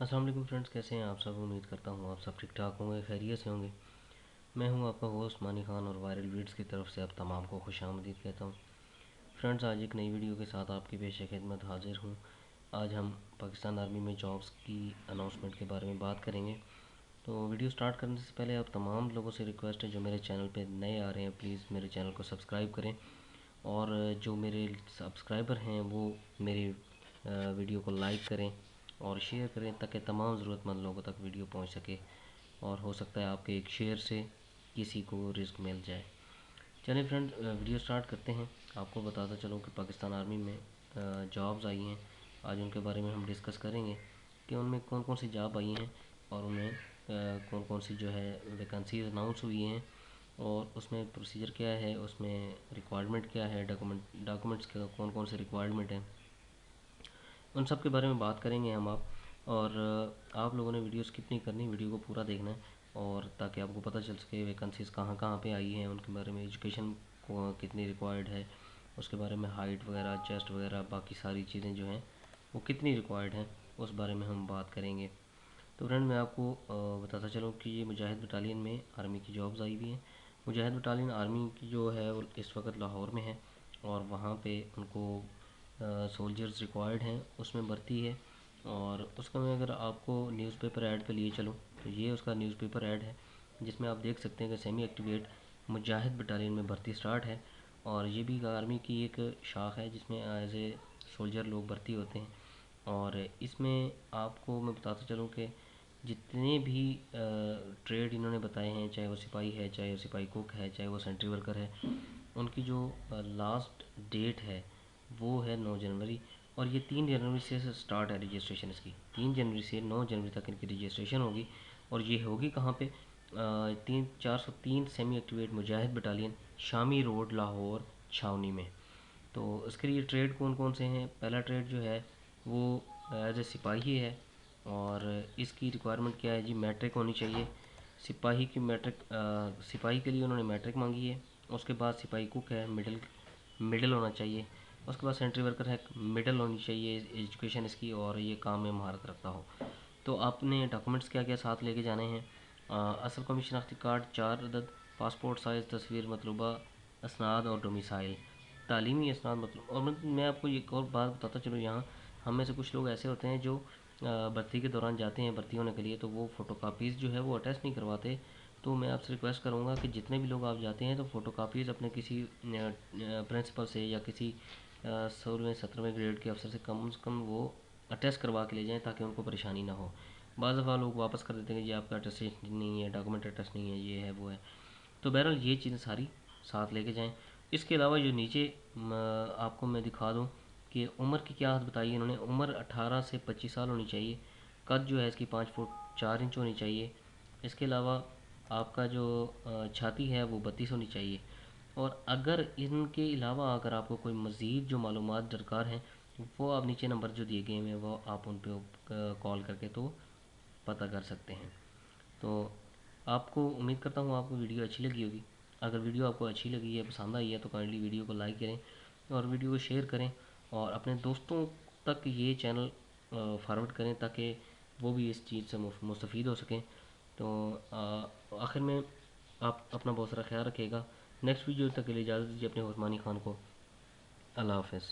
अस्सलाम वालेकुम फ्रेंड्स, कैसे हैं आप सब। उम्मीद करता हूँ आप सब ठीक ठाक होंगे, खैरियत से होंगे। मैं हूँ आपका होस्ट मानी खान और वायरल वीड्स की तरफ से आप तमाम को खुशामदीद कहता हूँ। फ्रेंड्स, आज एक नई वीडियो के साथ आपकी पेश खिदमत हाजिर हूँ। आज हम पाकिस्तान आर्मी में जॉब्स की अनाउंसमेंट के बारे में बात करेंगे। तो वीडियो स्टार्ट करने से पहले आप तमाम लोगों से रिक्वेस्ट है जो मेरे चैनल पर नए आ रहे हैं, प्लीज़ मेरे चैनल को सब्सक्राइब करें। और जो मेरे सब्सक्राइबर हैं वो मेरी वीडियो को लाइक करें और शेयर करें ताकि तमाम ज़रूरतमंद लोगों तक वीडियो पहुंच सके, और हो सकता है आपके एक शेयर से किसी को रिस्क मिल जाए। चलिए फ्रेंड, वीडियो स्टार्ट करते हैं। आपको बताता चलूँ कि पाकिस्तान आर्मी में जॉब्स आई हैं। आज उनके बारे में हम डिस्कस करेंगे कि उनमें कौन कौन सी जॉब आई हैं और उनमें कौन कौन सी जो है वैकेंसीज अनाउंस हुई हैं, और उसमें प्रोसीजर क्या है, उसमें रिक्वायरमेंट क्या है, डॉक्यूमेंट्स का कौन कौन से रिक्वायरमेंट हैं, उन सब के बारे में बात करेंगे हम आप। और आप लोगों ने वीडियो स्किप नहीं करनी, वीडियो को पूरा देखना है, और ताकि आपको पता चल सके वैकेंसीज़ कहाँ कहाँ पे आई हैं, उनके बारे में, एजुकेशन को कितनी रिक्वायर्ड है, उसके बारे में हाइट वगैरह, चेस्ट वगैरह, बाकी सारी चीज़ें जो हैं वो कितनी रिक्वायर्ड हैं, उस बारे में हम बात करेंगे। तो फ्रेंड, मैं आपको बताता चलूँ कि ये मुजाहिद बटालियन में आर्मी की जॉब्स आई हुई हैं। मुजाहिद बटालियन आर्मी की जो है वो इस वक्त लाहौर में है, और वहाँ पे उनको सोल्जर्स रिक्वायर्ड हैं, उसमें भर्ती है। और उसका मैं अगर आपको न्यूज़पेपर ऐड पे लिए चलूँ तो ये उसका न्यूज़पेपर ऐड है, जिसमें आप देख सकते हैं कि सेमी एक्टिवेट मुजाहिद बटालियन में भर्ती स्टार्ट है। और ये भी आर्मी की एक शाख है जिसमें एज ए सोल्जर लोग भर्ती होते हैं। और इसमें आपको मैं बताता चलूँ कि जितने भी ट्रेड इन्होंने बताए हैं, चाहे वो सिपाही है, चाहे वो सिपाही कुक है, चाहे वो सेंट्री वर्कर है, उनकी जो लास्ट डेट है वो है 9 जनवरी। और ये 3 जनवरी से स्टार्ट है रजिस्ट्रेशन इसकी। 3 जनवरी से 9 जनवरी तक इनकी रजिस्ट्रेशन होगी। और ये होगी कहाँ पे? 403 सेमी एक्टिवेट मुजाहिद बटालियन, शामी रोड, लाहौर छावनी में। तो इसके लिए ट्रेड कौन कौन से हैं? पहला ट्रेड जो है वो एज ए सिपाही है, और इसकी रिक्वायरमेंट क्या है जी? मैट्रिक होनी चाहिए। सिपाही की मैट्रिक, सिपाही के लिए उन्होंने मैट्रिक मांगी है। उसके बाद सिपाही कुक है, मिडिल मिडिल होना चाहिए। उसके बाद सेंट्री वर्कर है, मिडिल होनी चाहिए एजुकेशन इसकी, और ये काम में महारत रखता हो। तो आपने डॉक्यूमेंट्स क्या क्या साथ लेके जाने हैं? असल कौमी शनाख्ती कार्ड 4 अदद, पासपोर्ट साइज़ तस्वीर मतलूबा, असनाद और डोमिसाइल, तालीमी असनाद मतलब। और मैं आपको एक और बात बताता चलूँ, यहाँ हम में से कुछ लोग ऐसे होते हैं जो भर्ती के दौरान जाते हैं भर्ती होने के लिए, तो वो फ़ोटो कापीज़ जो है वो अटैच नहीं करवाते। तो मैं आपसे रिक्वेस्ट करूँगा कि जितने भी लोग आप जाते हैं तो फ़ोटो कापीज़ अपने किसी प्रिंसिपल से या किसी 16वें 17वें ग्रेड के अफसर से कम वो अटेस्ट करवा के ले जाएं, ताकि उनको परेशानी ना हो। बाज़ दफ़ा लोग वापस कर देते हैं कि जी आपका अटेस्टेशन नहीं है, डॉक्यूमेंट अटेस्ट नहीं है, ये है वो है। तो बहरहाल ये चीज़ें सारी साथ लेके जाएं। इसके अलावा जो नीचे आपको मैं दिखा दूँ कि उम्र की क्या हद बताई है इन्होंने। उम्र 18 से 25 साल होनी चाहिए। कद जो है इसकी 5 फुट 4 इंच होनी चाहिए। इसके अलावा आपका जो छाती है वो 32 होनी चाहिए। और अगर इनके अलावा अगर आपको कोई मज़ीद जो मालूमात दरकार हैं, वो आप नीचे नंबर जो दिए गए हैं वो आप उन पर कॉल करके तो पता कर सकते हैं। तो आपको, उम्मीद करता हूँ आपको वीडियो अच्छी लगी होगी। अगर वीडियो आपको अच्छी लगी है, पसंद आई है, तो काइंडली वीडियो को लाइक करें और वीडियो को शेयर करें, और अपने दोस्तों तक ये चैनल फॉरवर्ड करें ताकि वो भी इस चीज़ से मुस्तफ़ीद हो सकें। तो आखिर में आप अपना बहुत सारा ख्याल रखिएगा। नेक्स्ट वीडियो तक के लिए इजाज़त दीजिए अपने उस्मानी खान को। अल्लाह हाफ़िज़।